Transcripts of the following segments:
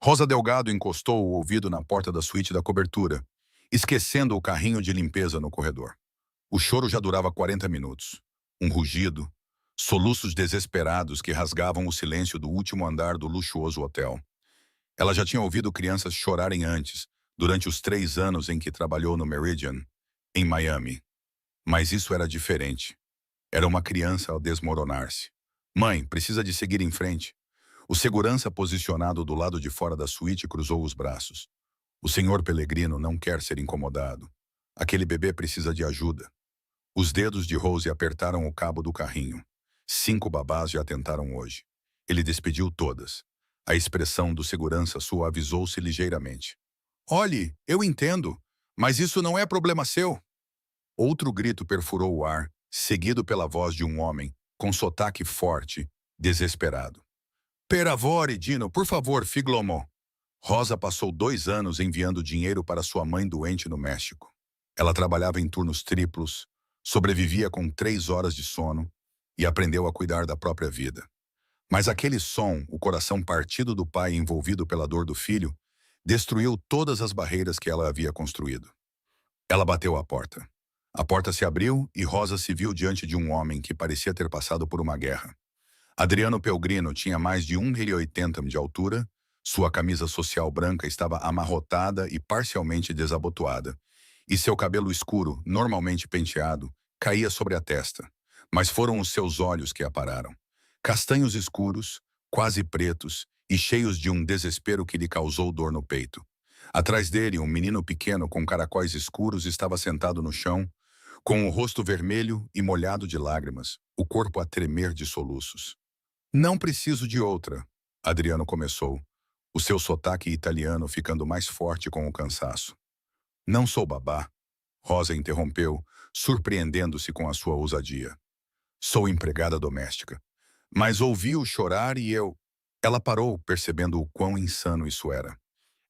Rosa Delgado encostou o ouvido na porta da suíte da cobertura, esquecendo o carrinho de limpeza no corredor. O choro já durava 40 minutos. Um rugido, soluços desesperados que rasgavam o silêncio do último andar do luxuoso hotel. Ela já tinha ouvido crianças chorarem antes, durante os 3 anos em que trabalhou no Meridian, em Miami. Mas isso era diferente. Era uma criança ao desmoronar-se. Mãe, precisa de seguir em frente. O segurança posicionado do lado de fora da suíte cruzou os braços. O senhor Pellegrino não quer ser incomodado. Aquele bebê precisa de ajuda. Os dedos de Rose apertaram o cabo do carrinho. 5 babás já tentaram hoje. Ele despediu todas. A expressão do segurança suavizou-se ligeiramente. Olhe, eu entendo, mas isso não é problema seu. Outro grito perfurou o ar, seguido pela voz de um homem, com sotaque forte, desesperado. Per favore, Dino, por favor, Figlomo. Rosa passou 2 anos enviando dinheiro para sua mãe doente no México. Ela trabalhava em turnos triplos, sobrevivia com 3 horas de sono e aprendeu a cuidar da própria vida. Mas aquele som, o coração partido do pai envolvido pela dor do filho, destruiu todas as barreiras que ela havia construído. Ela bateu à porta. A porta se abriu e Rosa se viu diante de um homem que parecia ter passado por uma guerra. Adriano Pellegrino tinha mais de 1,80 m de altura, sua camisa social branca estava amarrotada e parcialmente desabotoada, e seu cabelo escuro, normalmente penteado, caía sobre a testa. Mas foram os seus olhos que a pararam. Castanhos escuros, quase pretos, e cheios de um desespero que lhe causou dor no peito. Atrás dele, um menino pequeno com caracóis escuros estava sentado no chão, com o rosto vermelho e molhado de lágrimas, o corpo a tremer de soluços. Não preciso de outra, Adriano começou, o seu sotaque italiano ficando mais forte com o cansaço. Não sou babá, Rosa interrompeu, surpreendendo-se com a sua ousadia. Sou empregada doméstica. Mas ouvi-o chorar e eu... Ela parou, percebendo o quão insano isso era.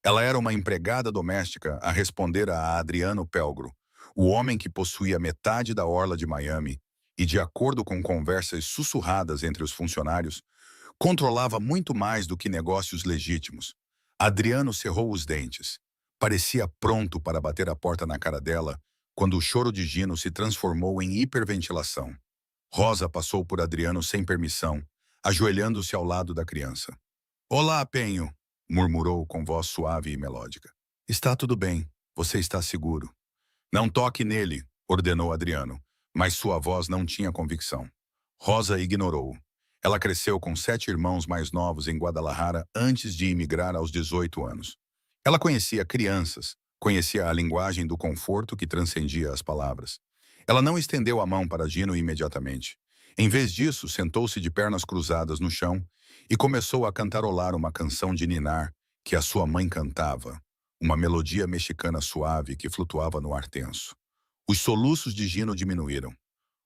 Ela era uma empregada doméstica a responder a Adriano Pelgro, o homem que possuía metade da orla de Miami e, de acordo com conversas sussurradas entre os funcionários, controlava muito mais do que negócios legítimos. Adriano cerrou os dentes. Parecia pronto para bater a porta na cara dela quando o choro de Gino se transformou em hiperventilação. Rosa passou por Adriano sem permissão, ajoelhando-se ao lado da criança. Olá, Penho, murmurou com voz suave e melódica. Está tudo bem, você está seguro. Não toque nele, ordenou Adriano, mas sua voz não tinha convicção. Rosa ignorou. Ela cresceu com 7 irmãos mais novos em Guadalajara antes de imigrar aos 18 anos. Ela conhecia crianças, conhecia a linguagem do conforto que transcendia as palavras. Ela não estendeu a mão para Gino imediatamente. Em vez disso, sentou-se de pernas cruzadas no chão e começou a cantarolar uma canção de ninar que a sua mãe cantava, uma melodia mexicana suave que flutuava no ar tenso. Os soluços de Gino diminuíram.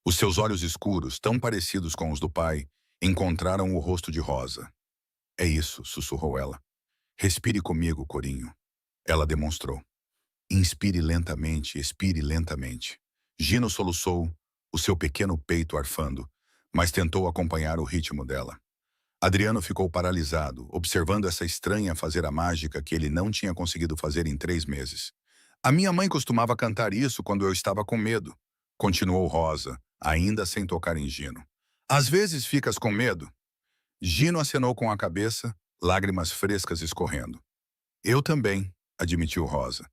Os seus olhos escuros, tão parecidos com os do pai, encontraram o rosto de Rosa. É isso, sussurrou ela. Respire comigo, corinho. Ela demonstrou. Inspire lentamente, expire lentamente. Gino soluçou, o seu pequeno peito arfando, mas tentou acompanhar o ritmo dela. Adriano ficou paralisado, observando essa estranha fazer a mágica que ele não tinha conseguido fazer em 3 meses. A minha mãe costumava cantar isso quando eu estava com medo, continuou Rosa, ainda sem tocar em Gino. Às vezes ficas com medo? Gino acenou com a cabeça, lágrimas frescas escorrendo. Eu também, admitiu Rosa.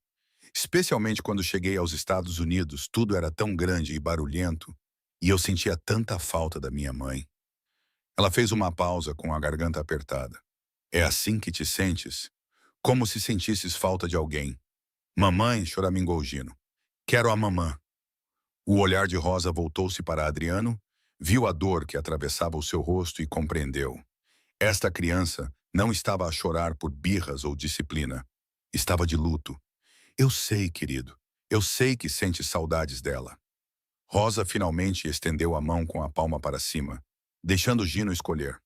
Especialmente quando cheguei aos Estados Unidos, tudo era tão grande e barulhento, e eu sentia tanta falta da minha mãe. Ela fez uma pausa com a garganta apertada. É assim que te sentes? Como se sentisses falta de alguém. Mamãe, choramingou Gino. Quero a mamã. O olhar de Rosa voltou-se para Adriano, viu a dor que atravessava o seu rosto e compreendeu. Esta criança não estava a chorar por birras ou disciplina. Estava de luto. Eu sei, querido. Eu sei que sente saudades dela. Rosa finalmente estendeu a mão com a palma para cima, deixando Gino escolher.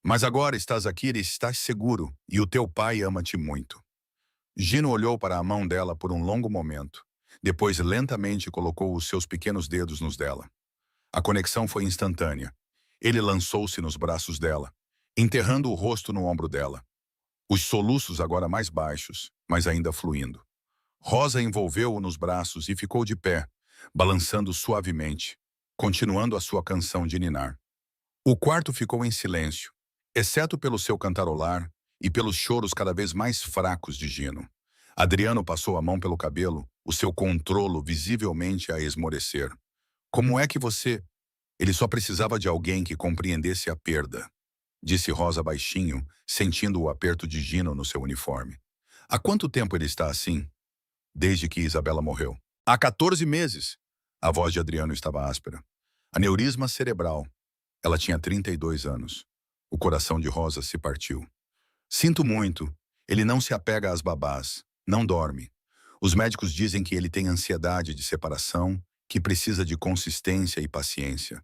Mas agora estás aqui e estás seguro, e o teu pai ama-te muito. Gino olhou para a mão dela por um longo momento. Depois lentamente colocou os seus pequenos dedos nos dela. A conexão foi instantânea. Ele lançou-se nos braços dela, enterrando o rosto no ombro dela. os soluços agora mais baixos, mas ainda fluindo. Rosa envolveu-o nos braços e ficou de pé, balançando suavemente, continuando a sua canção de ninar. O quarto ficou em silêncio, exceto pelo seu cantarolar e pelos choros cada vez mais fracos de Gino. Adriano passou a mão pelo cabelo, o seu controlo visivelmente a esmorecer. Como é que você... Ele só precisava de alguém que compreendesse a perda, disse Rosa baixinho, sentindo o aperto de Gino no seu uniforme. Há quanto tempo ele está assim? Desde que Isabela morreu. Há 14 meses. A voz de Adriano estava áspera. Aneurisma cerebral. Ela tinha 32 anos. O coração de Rosa se partiu. Sinto muito. Ele não se apega às babás. Não dorme. Os médicos dizem que ele tem ansiedade de separação, que precisa de consistência e paciência.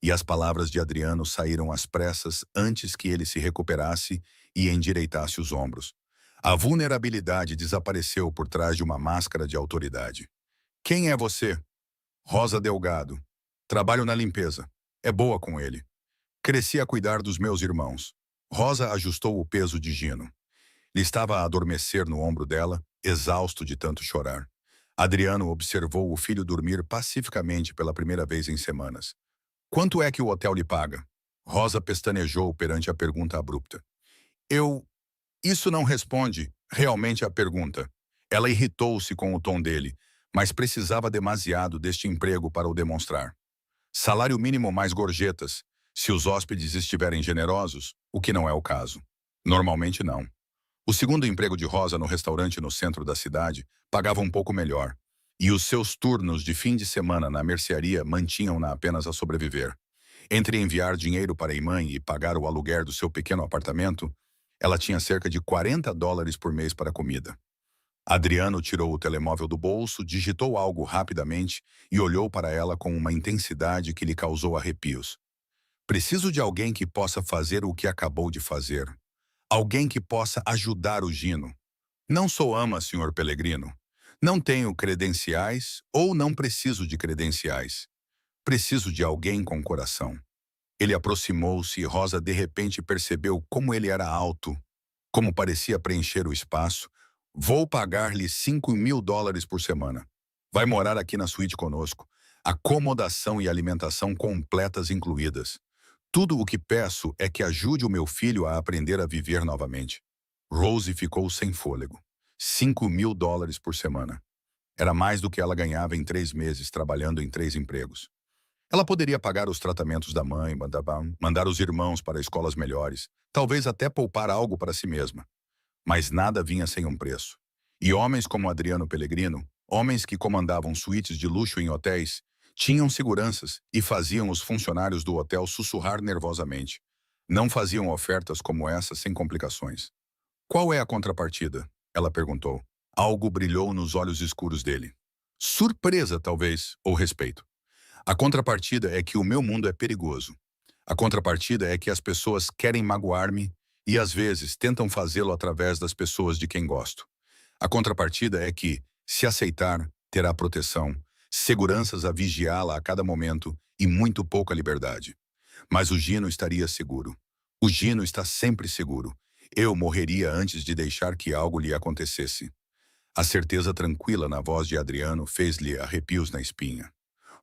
E as palavras de Adriano saíram às pressas antes que ele se recuperasse e endireitasse os ombros. A vulnerabilidade desapareceu por trás de uma máscara de autoridade. Quem é você? Rosa Delgado. Trabalho na limpeza. É boa com ele. Cresci a cuidar dos meus irmãos. Rosa ajustou o peso de Gino. Ele estava a adormecer no ombro dela, exausto de tanto chorar. Adriano observou o filho dormir pacificamente pela primeira vez em semanas. Quanto é que o hotel lhe paga? Rosa pestanejou perante a pergunta abrupta. Isso não responde realmente à pergunta. Ela irritou-se com o tom dele, mas precisava demasiado deste emprego para o demonstrar. Salário mínimo mais gorjetas, se os hóspedes estiverem generosos, o que não é o caso. Normalmente não. O segundo emprego de Rosa no restaurante no centro da cidade pagava um pouco melhor, e os seus turnos de fim de semana na mercearia mantinham-na apenas a sobreviver. Entre enviar dinheiro para a mãe e pagar o aluguer do seu pequeno apartamento, ela tinha cerca de $40 por mês para comida. Adriano tirou o telemóvel do bolso, digitou algo rapidamente e olhou para ela com uma intensidade que lhe causou arrepios. Preciso de alguém que possa fazer o que acabou de fazer. Alguém que possa ajudar o Gino. Não sou ama, Sr. Pellegrino. Não tenho credenciais ou não preciso de credenciais. Preciso de alguém com coração. Ele aproximou-se e Rosa de repente percebeu como ele era alto, como parecia preencher o espaço. Vou pagar-lhe $5.000 por semana. Vai morar aqui na suíte conosco. Acomodação e alimentação completas incluídas. Tudo o que peço é que ajude o meu filho a aprender a viver novamente. Rose ficou sem fôlego. $5.000 por semana. Era mais do que ela ganhava em 3 meses trabalhando em 3 empregos. Ela poderia pagar os tratamentos da mãe, mandar os irmãos para escolas melhores, talvez até poupar algo para si mesma. Mas nada vinha sem um preço. E homens como Adriano Pellegrino, homens que comandavam suítes de luxo em hotéis, tinham seguranças e faziam os funcionários do hotel sussurrar nervosamente. Não faziam ofertas como essa sem complicações. Qual é a contrapartida? Ela perguntou. Algo brilhou nos olhos escuros dele. Surpresa, talvez, ou respeito. A contrapartida é que o meu mundo é perigoso. A contrapartida é que as pessoas querem magoar-me e, às vezes, tentam fazê-lo através das pessoas de quem gosto. A contrapartida é que, se aceitar, terá proteção, seguranças a vigiá-la a cada momento e muito pouca liberdade. Mas o Gino estaria seguro. O Gino está sempre seguro. Eu morreria antes de deixar que algo lhe acontecesse. A certeza tranquila na voz de Adriano fez-lhe arrepios na espinha.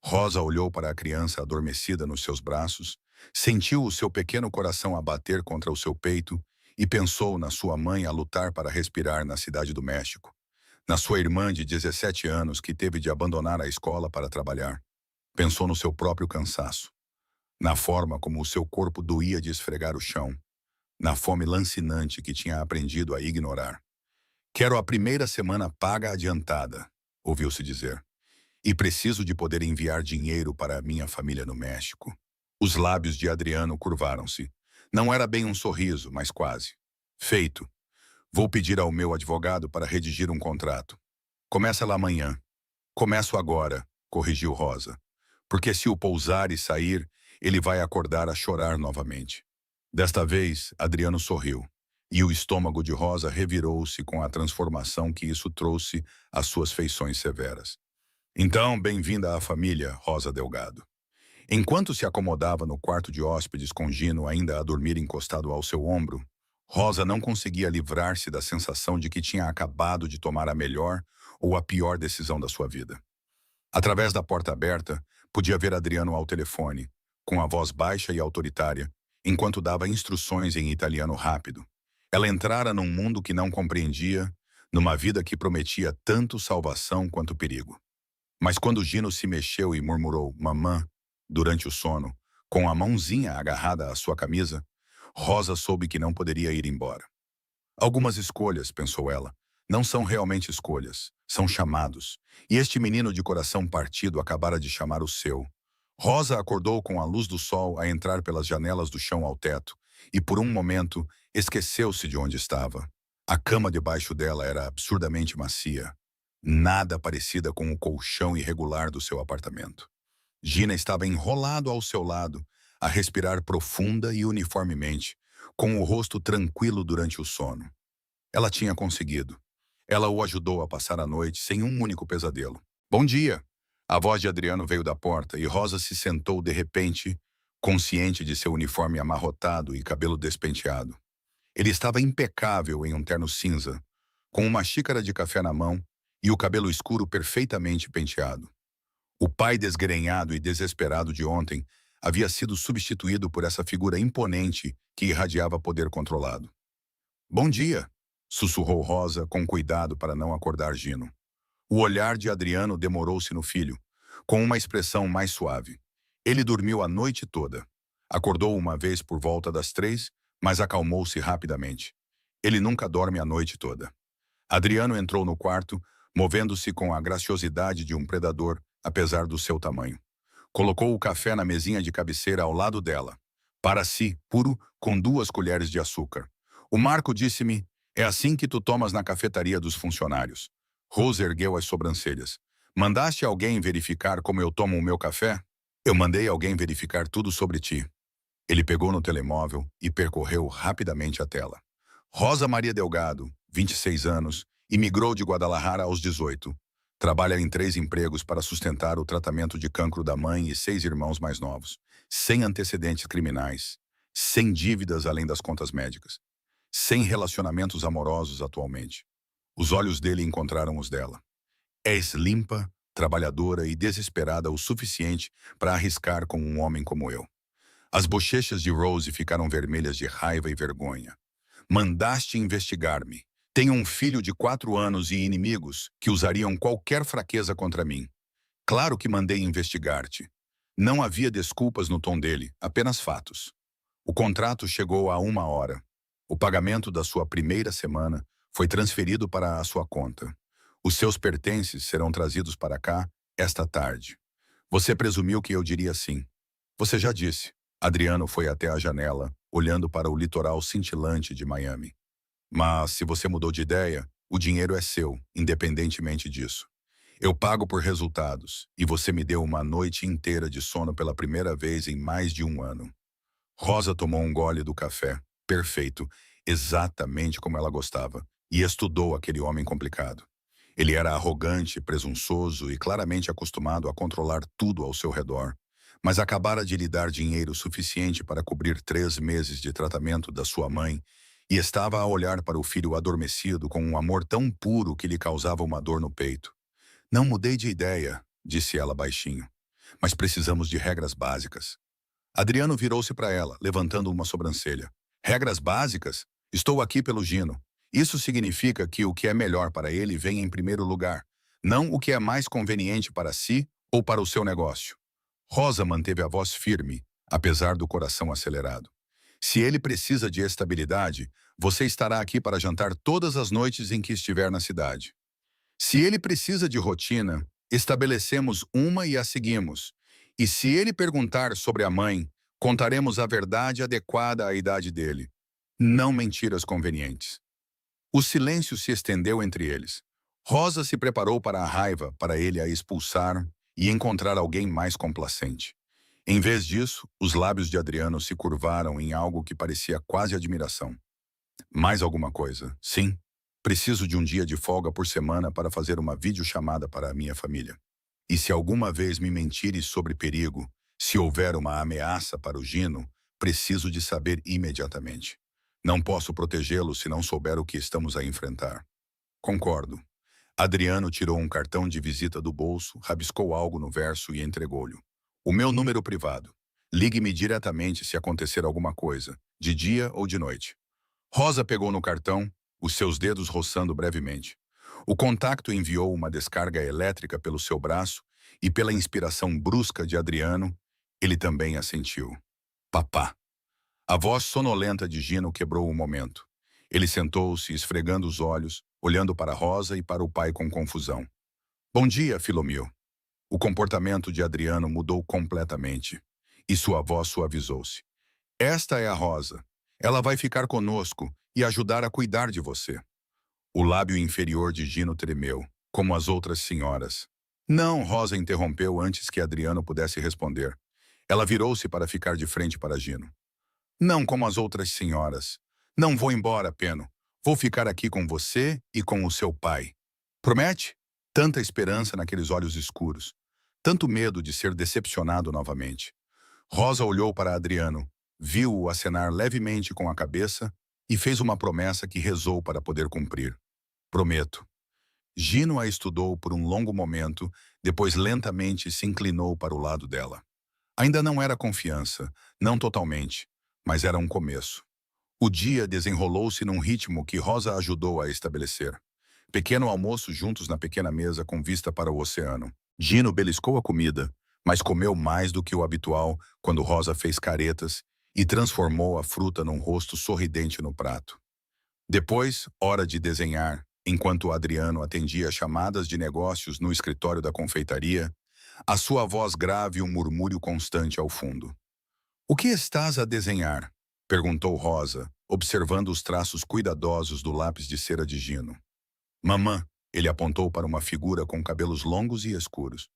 Rosa olhou para a criança adormecida nos seus braços, sentiu o seu pequeno coração a bater contra o seu peito e pensou na sua mãe a lutar para respirar na cidade do México, na sua irmã de 17 anos que teve de abandonar a escola para trabalhar. Pensou no seu próprio cansaço, na forma como o seu corpo doía de esfregar o chão, na fome lancinante que tinha aprendido a ignorar. Quero a primeira semana paga adiantada, ouviu-se dizer. E preciso de poder enviar dinheiro para a minha família no México. Os lábios de Adriano curvaram-se. Não era bem um sorriso, mas quase. Feito. Vou pedir ao meu advogado para redigir um contrato. Começa lá amanhã. Começo agora, corrigiu Rosa. Porque se o pousar e sair, ele vai acordar a chorar novamente. Desta vez, Adriano sorriu. E o estômago de Rosa revirou-se com a transformação que isso trouxe às suas feições severas. Então, bem-vinda à família, Rosa Delgado. Enquanto se acomodava no quarto de hóspedes com Gino ainda a dormir encostado ao seu ombro, Rosa não conseguia livrar-se da sensação de que tinha acabado de tomar a melhor ou a pior decisão da sua vida. Através da porta aberta, podia ver Adriano ao telefone, com a voz baixa e autoritária, enquanto dava instruções em italiano rápido. Ela entrara num mundo que não compreendia, numa vida que prometia tanto salvação quanto perigo. Mas quando Gino se mexeu e murmurou "mamã" durante o sono, com a mãozinha agarrada à sua camisa, Rosa soube que não poderia ir embora. Algumas escolhas, pensou ela, não são realmente escolhas, são chamados. E este menino de coração partido acabara de chamar o seu. Rosa acordou com a luz do sol a entrar pelas janelas do chão ao teto, e por um momento esqueceu-se de onde estava. A cama debaixo dela era absurdamente macia, nada parecida com o colchão irregular do seu apartamento. Gina estava enrolado ao seu lado, a respirar profunda e uniformemente, com o rosto tranquilo durante o sono. Ela tinha conseguido. Ela o ajudou a passar a noite sem um único pesadelo. "Bom dia!" A voz de Adriano veio da porta e Rosa se sentou de repente, consciente de seu uniforme amarrotado e cabelo despenteado. Ele estava impecável em um terno cinza, com uma xícara de café na mão e o cabelo escuro perfeitamente penteado. O pai desgrenhado e desesperado de ontem havia sido substituído por essa figura imponente que irradiava poder controlado. "Bom dia!" sussurrou Rosa com cuidado para não acordar Gino. O olhar de Adriano demorou-se no filho, com uma expressão mais suave. Ele dormiu a noite toda. Acordou uma vez por volta das 3, mas acalmou-se rapidamente. Ele nunca dorme a noite toda. Adriano entrou no quarto, movendo-se com a graciosidade de um predador, apesar do seu tamanho. Colocou o café na mesinha de cabeceira ao lado dela. Para si, puro, com 2 colheres de açúcar. "O Marco disse-me, é assim que tu tomas na cafetaria dos funcionários." Rose ergueu as sobrancelhas. "Mandaste alguém verificar como eu tomo o meu café?" "Eu mandei alguém verificar tudo sobre ti." Ele pegou no telemóvel e percorreu rapidamente a tela. Rosa Maria Delgado, 26 anos, imigrou de Guadalajara aos 18. Trabalha em 3 empregos para sustentar o tratamento de cancro da mãe e 6 irmãos mais novos. Sem antecedentes criminais. Sem dívidas além das contas médicas. Sem relacionamentos amorosos atualmente. Os olhos dele encontraram os dela. És limpa, trabalhadora e desesperada o suficiente para arriscar com um homem como eu. As bochechas de Rose ficaram vermelhas de raiva e vergonha. "Mandaste investigar-me. Tenho um filho de 4 anos e inimigos que usariam qualquer fraqueza contra mim. Claro que mandei investigar-te." Não havia desculpas no tom dele, apenas fatos. O contrato chegou a 1 hora. O pagamento da sua primeira semana foi transferido para a sua conta. Os seus pertences serão trazidos para cá esta tarde. Você presumiu que eu diria sim. Você já disse. Adriano foi até a janela, olhando para o litoral cintilante de Miami. Mas, se você mudou de ideia, o dinheiro é seu, independentemente disso. Eu pago por resultados, e você me deu uma noite inteira de sono pela primeira vez em mais de 1 ano. Rosa tomou um gole do café, perfeito, exatamente como ela gostava, e estudou aquele homem complicado. Ele era arrogante, presunçoso e claramente acostumado a controlar tudo ao seu redor, mas acabara de lhe dar dinheiro suficiente para cobrir 3 meses de tratamento da sua mãe e estava a olhar para o filho adormecido com um amor tão puro que lhe causava uma dor no peito. "Não mudei de ideia", disse ela baixinho, "mas precisamos de regras básicas." Adriano virou-se para ela, levantando uma sobrancelha. "Regras básicas? Estou aqui pelo Gino. Isso significa que o que é melhor para ele vem em primeiro lugar, não o que é mais conveniente para si ou para o seu negócio." Rosa manteve a voz firme, apesar do coração acelerado. "Se ele precisa de estabilidade, você estará aqui para jantar todas as noites em que estiver na cidade. Se ele precisa de rotina, estabelecemos uma e a seguimos. E se ele perguntar sobre a mãe, contaremos a verdade adequada à idade dele. Não mentiras convenientes." O silêncio se estendeu entre eles. Rosa se preparou para a raiva, para ele a expulsar e encontrar alguém mais complacente. Em vez disso, os lábios de Adriano se curvaram em algo que parecia quase admiração. "Mais alguma coisa?" "Sim. Preciso de um dia de folga por semana para fazer uma videochamada para a minha família. E se alguma vez me mentires sobre perigo, se houver uma ameaça para o Gino, preciso de saber imediatamente." Não posso protegê-lo se não souber o que estamos a enfrentar. Concordo. Adriano tirou um cartão de visita do bolso, rabiscou algo no verso e entregou-lhe. O meu número privado. Ligue-me diretamente se acontecer alguma coisa, de dia ou de noite. Rosa pegou no cartão, os seus dedos roçando brevemente. O contacto enviou uma descarga elétrica pelo seu braço e, pela inspiração brusca de Adriano, ele também assentiu. Papá. A voz sonolenta de Gino quebrou o momento. Ele sentou-se, esfregando os olhos, olhando para Rosa e para o pai com confusão. Bom dia, Filomil. O comportamento de Adriano mudou completamente, e sua voz suavizou-se. Esta é a Rosa. Ela vai ficar conosco e ajudar a cuidar de você. O lábio inferior de Gino tremeu, como as outras senhoras. Não, Rosa interrompeu antes que Adriano pudesse responder. Ela virou-se para ficar de frente para Gino. Não como as outras senhoras. Não vou embora, Peno. Vou ficar aqui com você e com o seu pai. Promete? Tanta esperança naqueles olhos escuros. Tanto medo de ser decepcionado novamente. Rosa olhou para Adriano, viu-o acenar levemente com a cabeça e fez uma promessa que rezou para poder cumprir. Prometo. Gino a estudou por um longo momento, depois lentamente se inclinou para o lado dela. Ainda não era confiança, não totalmente, mas era um começo. O dia desenrolou-se num ritmo que Rosa ajudou a estabelecer. Pequeno almoço juntos na pequena mesa com vista para o oceano. Gino beliscou a comida, mas comeu mais do que o habitual quando Rosa fez caretas e transformou a fruta num rosto sorridente no prato. Depois, hora de desenhar, enquanto Adriano atendia chamadas de negócios no escritório da confeitaria, a sua voz grave e um murmúrio constante ao fundo. O que estás a desenhar? Perguntou Rosa, observando os traços cuidadosos do lápis de cera de Gino. Mamã, ele apontou para uma figura com cabelos longos e escuros.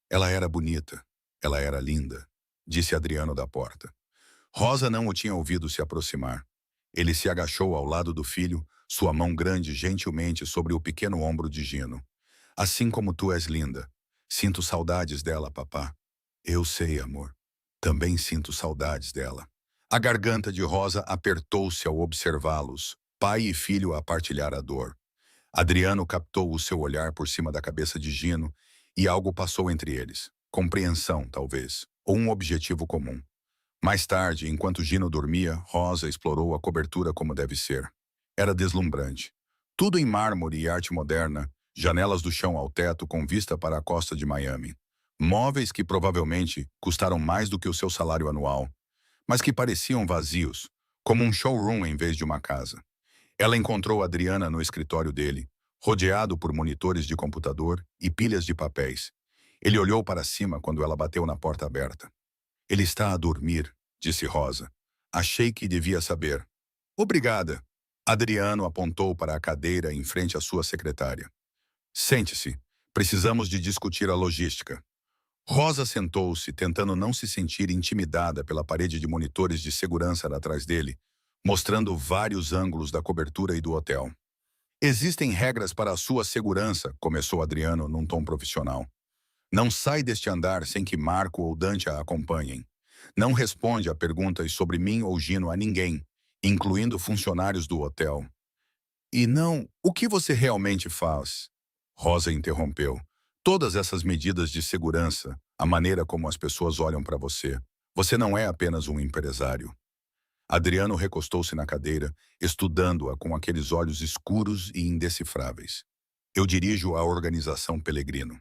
Ela era bonita, ela era linda, disse Adriano da porta. Rosa não o tinha ouvido se aproximar. Ele se agachou ao lado do filho, sua mão grande gentilmente sobre o pequeno ombro de Gino. Assim como tu és linda. Sinto saudades dela, papá. Eu sei, amor. Também sinto saudades dela. A garganta de Rosa apertou-se ao observá-los, pai e filho a partilhar a dor. Adriano captou o seu olhar por cima da cabeça de Gino e algo passou entre eles. Compreensão, talvez, ou um objetivo comum. Mais tarde, enquanto Gino dormia, Rosa explorou a cobertura como deve ser. Era deslumbrante. Tudo em mármore e arte moderna, janelas do chão ao teto com vista para a costa de Miami. Móveis que provavelmente custaram mais do que o seu salário anual, mas que pareciam vazios, como um showroom em vez de uma casa. Ela encontrou Adriana no escritório dele, rodeado por monitores de computador e pilhas de papéis. Ele olhou para cima quando ela bateu na porta aberta. Ele está a dormir, disse Rosa. Achei que devia saber. Obrigada. Adriano apontou para a cadeira em frente à sua secretária. Sente-se. Precisamos de discutir a logística. Rosa sentou-se, tentando não se sentir intimidada pela parede de monitores de segurança atrás dele, mostrando vários ângulos da cobertura e do hotel. Existem regras para a sua segurança, começou Adriano num tom profissional. Não sai deste andar sem que Marco ou Dante a acompanhem. Não responde a perguntas sobre mim ou Gino a ninguém, incluindo funcionários do hotel. E não, o que você realmente faz? Rosa interrompeu. Todas essas medidas de segurança, a maneira como as pessoas olham para você. Você não é apenas um empresário. Adriano recostou-se na cadeira, estudando-a com aqueles olhos escuros e indecifráveis. Eu dirijo a organização Pelegrino.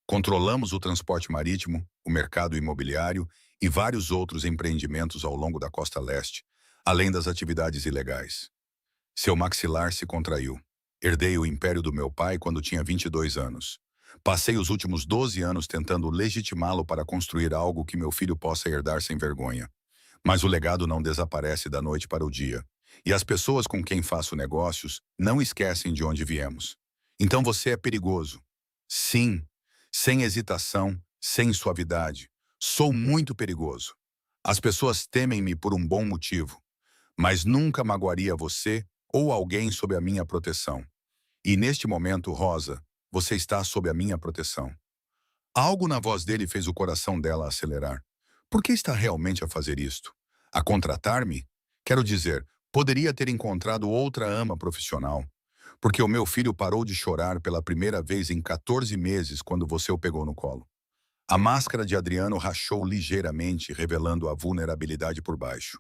Controlamos o transporte marítimo, o mercado imobiliário e vários outros empreendimentos ao longo da costa leste, além das atividades ilegais. Seu maxilar se contraiu. Herdei o império do meu pai quando tinha 22 anos. Passei os últimos 12 anos tentando legitimá-lo para construir algo que meu filho possa herdar sem vergonha. Mas o legado não desaparece da noite para o dia. E as pessoas com quem faço negócios não esquecem de onde viemos. Então você é perigoso. Sim, sem hesitação, sem suavidade. Sou muito perigoso. As pessoas temem-me por um bom motivo. Mas nunca magoaria você ou alguém sob a minha proteção. E neste momento, Rosa, você está sob a minha proteção. Algo na voz dele fez o coração dela acelerar. Por que está realmente a fazer isto? A contratar-me? Quero dizer, Poderia ter encontrado outra ama profissional, porque o meu filho parou de chorar pela primeira vez em 14 meses quando você o pegou no colo. A máscara de Adriano rachou ligeiramente, revelando a vulnerabilidade por baixo.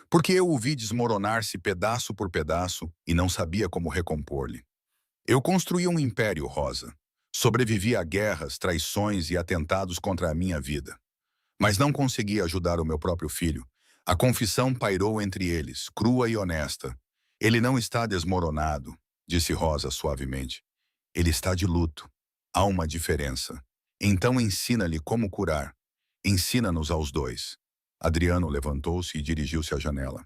Porque eu o vi desmoronar-se pedaço por pedaço e não sabia como recompor-lhe. Eu construí um império, Rosa. Sobrevivi a guerras, traições e atentados contra a minha vida. Mas não consegui ajudar o meu próprio filho. A confissão pairou entre eles, crua e honesta. Ele não está desmoronado, disse Rosa suavemente. Ele está de luto. Há uma diferença. Então ensina-lhe como curar. Ensina-nos aos dois. Adriano levantou-se e dirigiu-se à janela.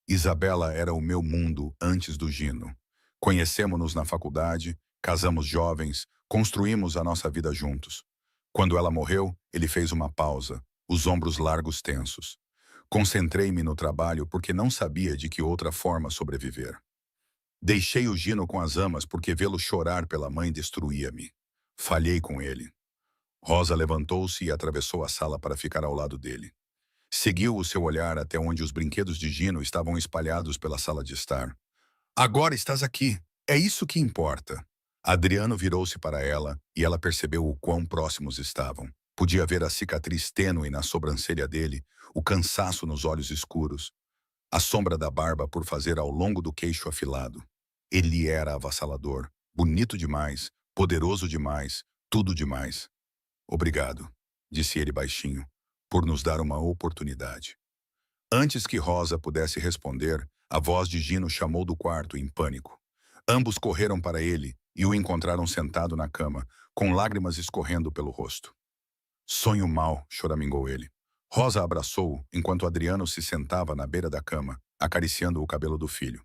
Isabela era o meu mundo antes do Gino. Conhecemos-nos na faculdade, casamos jovens, construímos a nossa vida juntos. Quando ela morreu, ele fez uma pausa, os ombros largos tensos. Concentrei-me no trabalho porque não sabia de que outra forma sobreviver. Deixei o Gino com as amas porque vê-lo chorar pela mãe destruía-me. Falhei com ele. Rosa levantou-se e atravessou a sala para ficar ao lado dele. Seguiu o seu olhar até onde os brinquedos de Gino estavam espalhados pela sala de estar. Agora estás aqui. É isso que importa. Adriano virou-se para ela e ela percebeu o quão próximos estavam. Podia ver a cicatriz tênue na sobrancelha dele, o cansaço nos olhos escuros, a sombra da barba por fazer ao longo do queixo afilado. Ele era avassalador, bonito demais, poderoso demais, tudo demais. Obrigado, disse ele baixinho, por nos dar uma oportunidade. Antes que Rosa pudesse responder, a voz de Gino chamou do quarto em pânico. Ambos correram para ele e o encontraram sentado na cama, com lágrimas escorrendo pelo rosto. Sonho mau, choramingou ele. Rosa abraçou-o enquanto Adriano se sentava na beira da cama, acariciando o cabelo do filho.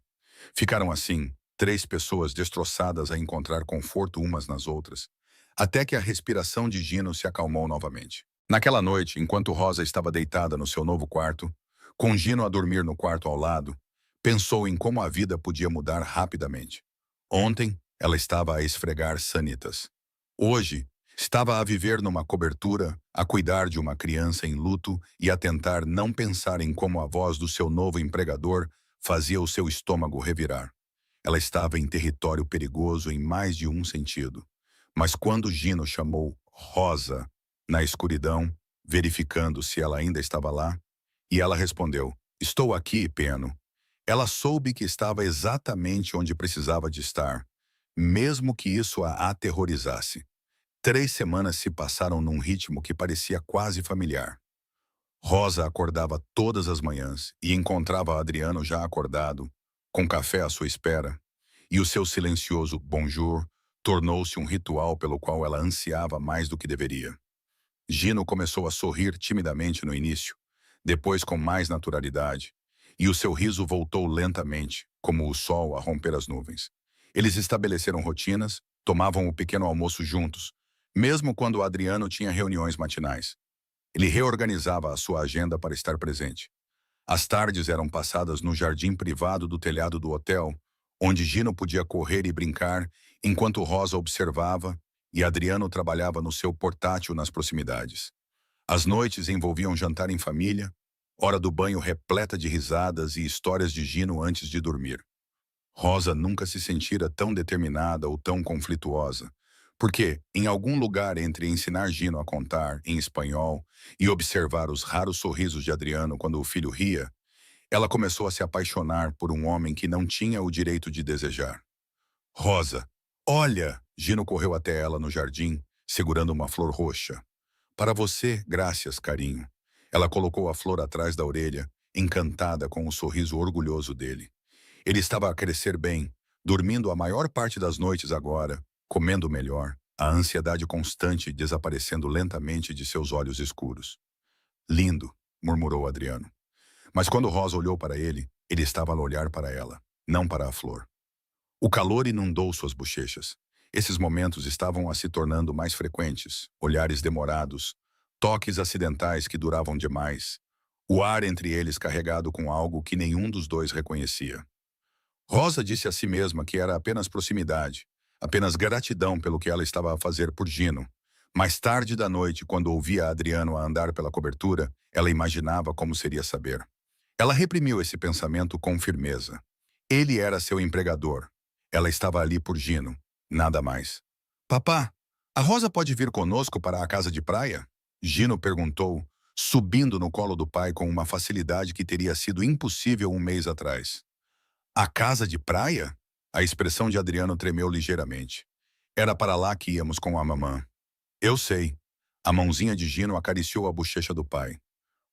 Ficaram assim, 3 pessoas destroçadas a encontrar conforto umas nas outras, até que a respiração de Gino se acalmou novamente. Naquela noite, enquanto Rosa estava deitada no seu novo quarto, com Gino a dormir no quarto ao lado, pensou em como a vida podia mudar rapidamente. Ontem, ela estava a esfregar sanitas. Hoje, estava a viver numa cobertura, a cuidar de uma criança em luto e a tentar não pensar em como a voz do seu novo empregador fazia o seu estômago revirar. Ela estava em território perigoso em mais de um sentido. Mas quando Gino chamou Rosa na escuridão, verificando se ela ainda estava lá, e ela respondeu, estou aqui, Peno. Ela soube que estava exatamente onde precisava de estar, mesmo que isso a aterrorizasse. 3 semanas se passaram num ritmo que parecia quase familiar. Rosa acordava todas as manhãs e encontrava Adriano já acordado, com café à sua espera, e o seu silencioso bonjour tornou-se um ritual pelo qual ela ansiava mais do que deveria. Gino começou a sorrir timidamente no início, depois com mais naturalidade, e o seu riso voltou lentamente, como o sol a romper as nuvens. Eles estabeleceram rotinas, tomavam o pequeno almoço juntos, mesmo quando Adriano tinha reuniões matinais. Ele reorganizava a sua agenda para estar presente. As tardes eram passadas no jardim privado do telhado do hotel, onde Gino podia correr e brincar, enquanto Rosa observava e Adriano trabalhava no seu portátil nas proximidades. As noites envolviam jantar em família, hora do banho repleta de risadas e histórias de Gino antes de dormir. Rosa nunca se sentira tão determinada ou tão conflituosa, porque, em algum lugar entre ensinar Gino a contar em espanhol e observar os raros sorrisos de Adriano quando o filho ria, ela começou a se apaixonar por um homem que não tinha o direito de desejar. Rosa, olha! Gino correu até ela no jardim, segurando uma flor roxa. Para você, graças, carinho. Ela colocou a flor atrás da orelha, encantada com o sorriso orgulhoso dele. Ele estava a crescer bem, dormindo a maior parte das noites agora, comendo melhor, a ansiedade constante desaparecendo lentamente de seus olhos escuros. Lindo, murmurou Adriano. Mas quando Rosa olhou para ele, ele estava a olhar para ela, não para a flor. O calor inundou suas bochechas. Esses momentos estavam a se tornando mais frequentes, olhares demorados, toques acidentais que duravam demais, o ar entre eles carregado com algo que nenhum dos dois reconhecia. Rosa disse a si mesma que era apenas proximidade, apenas gratidão pelo que ela estava a fazer por Gino. Mais tarde da noite, quando ouvia Adriano a andar pela cobertura, ela imaginava como seria saber. Ela reprimiu esse pensamento com firmeza. Ele era seu empregador. Ela estava ali por Gino, nada mais. Papá, a Rosa pode vir conosco para a casa de praia? Gino perguntou, subindo no colo do pai com uma facilidade que teria sido impossível um mês atrás. A casa de praia? A expressão de Adriano tremeu ligeiramente. Era para lá que íamos com a mamã. Eu sei. A mãozinha de Gino acariciou a bochecha do pai.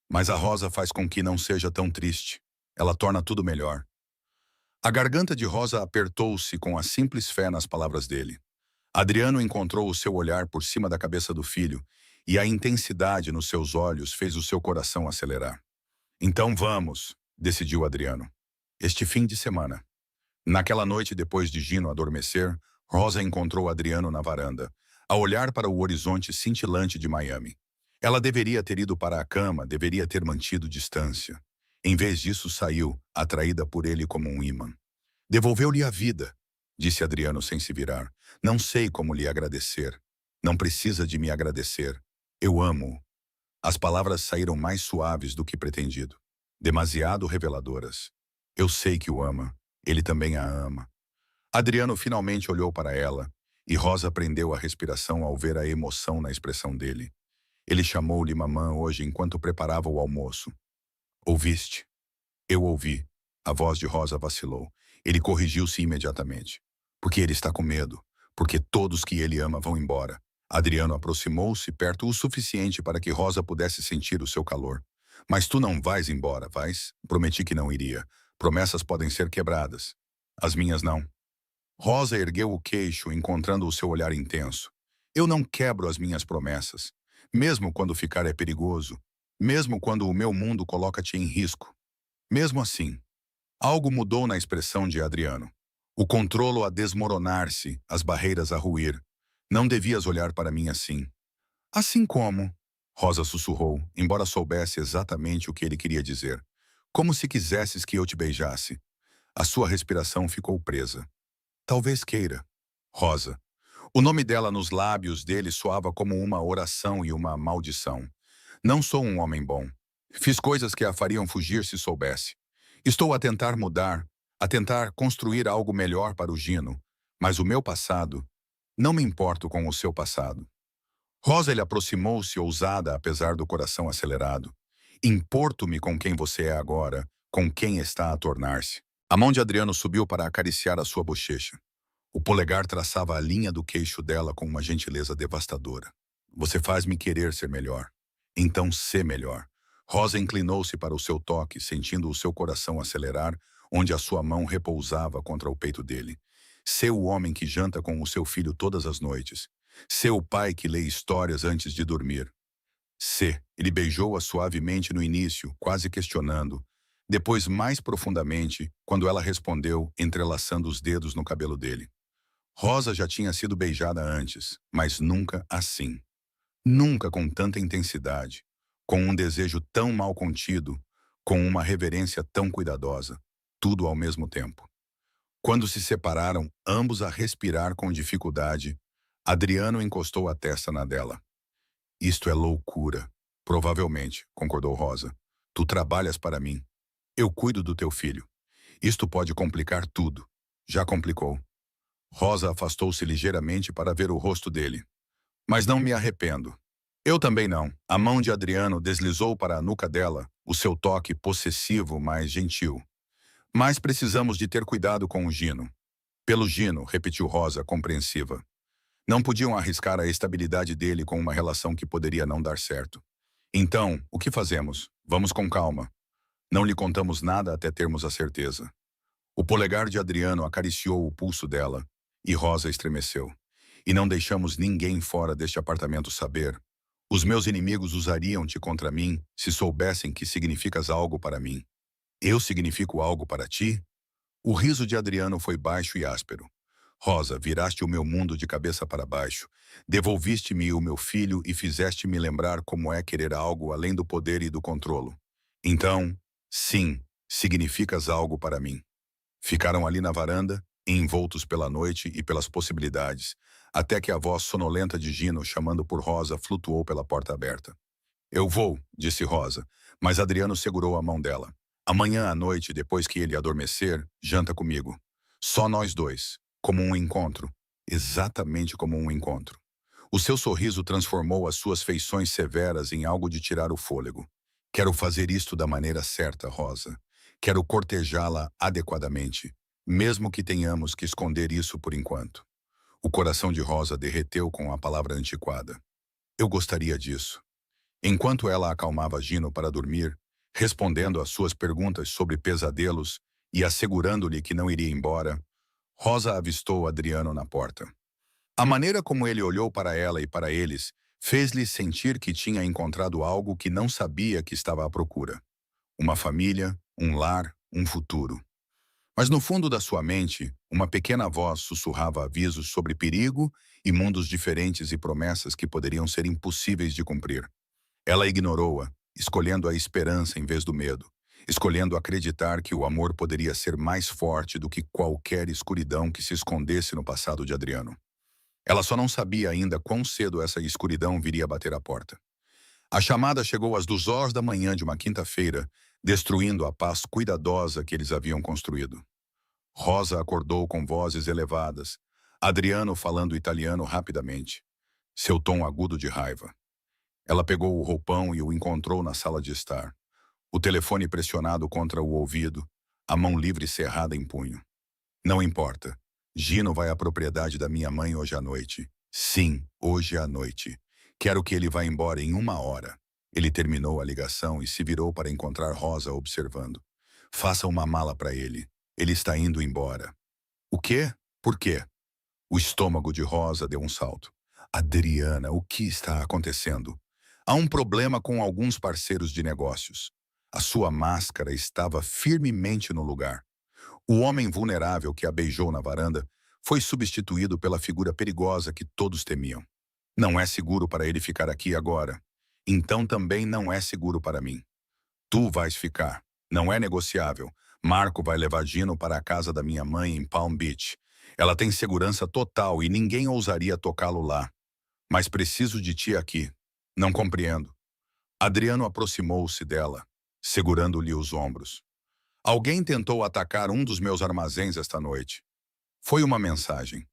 Mas a Rosa faz com que não seja tão triste. Ela torna tudo melhor. A garganta de Rosa apertou-se com a simples fé nas palavras dele. Adriano encontrou o seu olhar por cima da cabeça do filho, e a intensidade nos seus olhos fez o seu coração acelerar. Então vamos, decidiu Adriano. Este fim de semana. Naquela noite, depois de Gino adormecer, Rosa encontrou Adriano na varanda, a olhar para o horizonte cintilante de Miami. Ela deveria ter ido para a cama, deveria ter mantido distância. Em vez disso, saiu, atraída por ele como um ímã. Devolveu-lhe a vida, disse Adriano sem se virar. Não sei como lhe agradecer. Não precisa de me agradecer. Eu amo-o. As palavras saíram mais suaves do que pretendido. Demasiado reveladoras. Eu sei que o ama. Ele também a ama. Adriano finalmente olhou para ela, e Rosa prendeu a respiração ao ver a emoção na expressão dele. Ele chamou-lhe mamã hoje enquanto preparava o almoço. Ouviste? Eu ouvi. A voz de Rosa vacilou. Ele corrigiu-se imediatamente. Porque ele está com medo. Porque todos que ele ama vão embora. Adriano aproximou-se perto o suficiente para que Rosa pudesse sentir o seu calor. Mas tu não vais embora, vais? Prometi que não iria. Promessas podem ser quebradas. As minhas não. Rosa ergueu o queixo, encontrando o seu olhar intenso. Eu não quebro as minhas promessas. Mesmo quando ficar é perigoso. Mesmo quando o meu mundo coloca-te em risco. Mesmo assim. Algo mudou na expressão de Adriano. O controlo a desmoronar-se, as barreiras a ruir. Não devias olhar para mim assim. Assim como? Rosa sussurrou, embora soubesse exatamente o que ele queria dizer. Como se quisesses que eu te beijasse. A sua respiração ficou presa. Talvez queira. Rosa. O nome dela nos lábios dele soava como uma oração e uma maldição. Não sou um homem bom. Fiz coisas que a fariam fugir se soubesse. Estou a tentar mudar, a tentar construir algo melhor para o Gino. Mas o meu passado... Não me importo com o seu passado. Rosa lhe aproximou-se ousada apesar do coração acelerado. Importo-me com quem você é agora, com quem está a tornar-se. A mão de Adriano subiu para acariciar a sua bochecha. O polegar traçava a linha do queixo dela com uma gentileza devastadora. Você faz-me querer ser melhor. Então sê melhor. Rosa inclinou-se para o seu toque, sentindo o seu coração acelerar, onde a sua mão repousava contra o peito dele. Sê o homem que janta com o seu filho todas as noites. Sê o pai que lê histórias antes de dormir. Sê. Ele beijou-a suavemente no início, quase questionando. Depois, mais profundamente, quando ela respondeu, entrelaçando os dedos no cabelo dele. Rosa já tinha sido beijada antes, mas nunca assim. Nunca com tanta intensidade, com um desejo tão mal contido, com uma reverência tão cuidadosa, tudo ao mesmo tempo. Quando se separaram, ambos a respirar com dificuldade, Adriano encostou a testa na dela. Isto é loucura. Provavelmente, concordou Rosa. Tu trabalhas para mim. Eu cuido do teu filho. Isto pode complicar tudo. Já complicou. Rosa afastou-se ligeiramente para ver o rosto dele. Mas não me arrependo. Eu também não. A mão de Adriano deslizou para a nuca dela, o seu toque possessivo, mas gentil. Mas precisamos de ter cuidado com o Gino. Pelo Gino, repetiu Rosa, compreensiva. Não podiam arriscar a estabilidade dele com uma relação que poderia não dar certo. Então, o que fazemos? Vamos com calma. Não lhe contamos nada até termos a certeza. O polegar de Adriano acariciou o pulso dela, e Rosa estremeceu. E não deixamos ninguém fora deste apartamento saber. Os meus inimigos usariam-te contra mim se soubessem que significas algo para mim. Eu significo algo para ti? O riso de Adriano foi baixo e áspero. Rosa, viraste o meu mundo de cabeça para baixo. Devolviste-me o meu filho e fizeste-me lembrar como é querer algo além do poder e do controlo. Então, sim, significas algo para mim. Ficaram ali na varanda, envoltos pela noite e pelas possibilidades, até que a voz sonolenta de Gino, chamando por Rosa, flutuou pela porta aberta. Eu vou, disse Rosa, mas Adriano segurou a mão dela. Amanhã à noite, depois que ele adormecer, janta comigo. Só nós dois, como um encontro. Exatamente como um encontro. O seu sorriso transformou as suas feições severas em algo de tirar o fôlego. Quero fazer isto da maneira certa, Rosa. Quero cortejá-la adequadamente, mesmo que tenhamos que esconder isso por enquanto. O coração de Rosa derreteu com a palavra antiquada. Eu gostaria disso. Enquanto ela acalmava Gino para dormir, respondendo às suas perguntas sobre pesadelos e assegurando-lhe que não iria embora, Rosa avistou Adriano na porta. A maneira como ele olhou para ela e para eles fez-lhe sentir que tinha encontrado algo que não sabia que estava à procura. Uma família, um lar, um futuro. Mas no fundo da sua mente, uma pequena voz sussurrava avisos sobre perigo e mundos diferentes e promessas que poderiam ser impossíveis de cumprir. Ela ignorou-a, escolhendo a esperança em vez do medo, escolhendo acreditar que o amor poderia ser mais forte do que qualquer escuridão que se escondesse no passado de Adriano. Ela só não sabia ainda quão cedo essa escuridão viria bater à porta. A chamada chegou às 2 horas da manhã de uma quinta-feira, destruindo a paz cuidadosa que eles haviam construído. Rosa acordou com vozes elevadas, Adriano falando italiano rapidamente, seu tom agudo de raiva. Ela pegou o roupão e o encontrou na sala de estar. O telefone pressionado contra o ouvido, a mão livre cerrada em punho. Não importa. Gino vai à propriedade da minha mãe hoje à noite. Sim, hoje à noite. Quero que ele vá embora em 1 hora. Ele terminou a ligação e se virou para encontrar Rosa observando. Faça uma mala para ele. Ele está indo embora. O quê? Por quê? O estômago de Rosa deu um salto. Adriana, o que está acontecendo? Há um problema com alguns parceiros de negócios. A sua máscara estava firmemente no lugar. O homem vulnerável que a beijou na varanda foi substituído pela figura perigosa que todos temiam. Não é seguro para ele ficar aqui agora. Então também não é seguro para mim. Tu vais ficar. Não é negociável. Marco vai levar Gino para a casa da minha mãe em Palm Beach. Ela tem segurança total e ninguém ousaria tocá-lo lá. Mas preciso de ti aqui. Não compreendo. Adriano aproximou-se dela, segurando-lhe os ombros. Alguém tentou atacar um dos meus armazéns esta noite. Foi uma mensagem.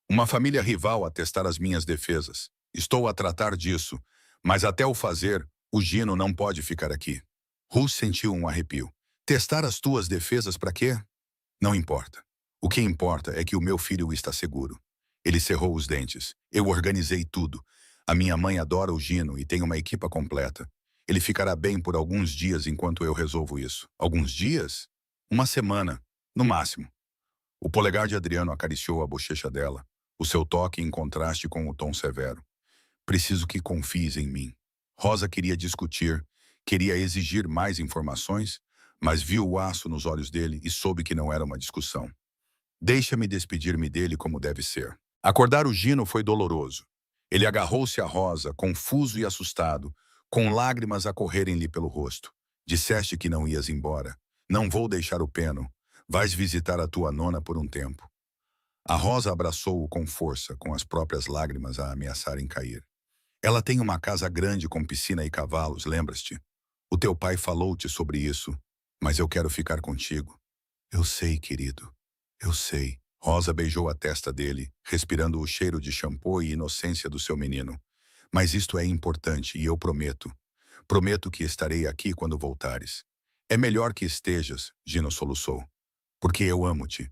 Uma família rival a testar as minhas defesas. Estou a tratar disso, mas até o fazer, o Gino não pode ficar aqui. Ruth sentiu um arrepio. Testar as tuas defesas para quê? Não importa. O que importa é que o meu filho está seguro. Ele cerrou os dentes. Eu organizei tudo. A minha mãe adora o Gino e tem uma equipa completa. Ele ficará bem por alguns dias enquanto eu resolvo isso. Alguns dias? Uma semana, no máximo. O polegar de Adriano acariciou a bochecha dela, o seu toque em contraste com o tom severo. Preciso que confies em mim. Rosa queria discutir, queria exigir mais informações, mas viu o aço nos olhos dele e soube que não era uma discussão. Deixa-me despedir-me dele como deve ser. Acordar o Gino foi doloroso. Ele agarrou-se a Rosa, confuso e assustado, com lágrimas a correrem-lhe pelo rosto. Disseste que não ias embora. Não vou deixar o peno. Vais visitar a tua nona por um tempo. A Rosa abraçou-o com força, com as próprias lágrimas a ameaçarem cair. Ela tem uma casa grande com piscina e cavalos, lembras-te? O teu pai falou-te sobre isso, mas eu quero ficar contigo. Eu sei, querido. Eu sei. Rosa beijou a testa dele, respirando o cheiro de shampoo e inocência do seu menino. Mas isto é importante e eu prometo. Prometo que estarei aqui quando voltares. É melhor que estejas, Gino soluçou. Porque eu amo-te.